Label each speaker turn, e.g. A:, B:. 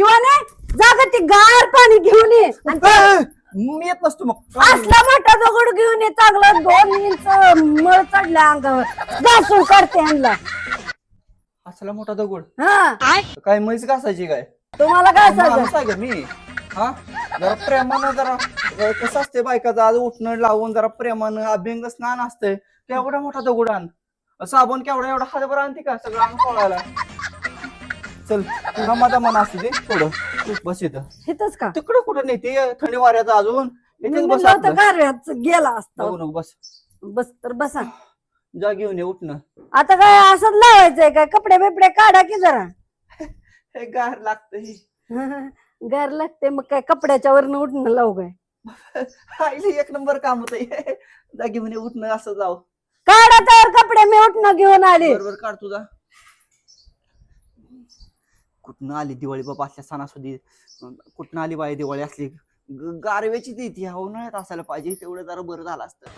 A: शिवाने जागा ती गार पाणी घेऊन ये आणि
B: मी येत नसतो मग
A: असला मोठा दगड घेऊन ये चांगला 2 इंच मळ चढल्या अंगावर घासून करते ह्यांना
B: असला मोठा दगड
A: हा
B: काय म्हैस घासायची काय
A: तुम्हाला काय
B: माणूस
A: सांग
B: आहे का मी हा जरा प्रेमानं जरा कसं असते बायकाचं आज उठणं लावून जरा प्रेमानं अभ्यंग स्नान असतंय केवढा मोठा दगड आण साबण केवढा एवढा हातभर आणते का सगळं अंग पोळायला चल माझा मन असते ते थोडं बस इथं
A: हिथच का
B: तिकडं कुठं नाही ते थंडी वाऱ्याचं अजून
A: मी
B: इथेच बस
A: म्हणलं होतं
B: आपलं.
A: गारव्यात गेला असता
B: नको नको बस
A: बस तर बसा
B: जा घेऊन ये उठणं
A: आता काय असंच लावायचंय काय कपडे बिपडे काढा की जरा
B: हे गार लागतंय
A: गार लागते मग काय कपड्याच्या वरनं उठणं लावू काय
B: आईला एक नंबर काम होत जा घेऊन ये उठणं असं जाऊ
A: काढा तर कपडे मी उठणं घेऊन आली
B: बरोबर काढ तुझा कुठनं आली दिवाळी बाबा असल्या सणासुदी कुठनं आली बाई दिवाळी असली गारव्याची ती उन्हाळ्यात असायला पाहिजे तेवढं जरा बरं झालं असतं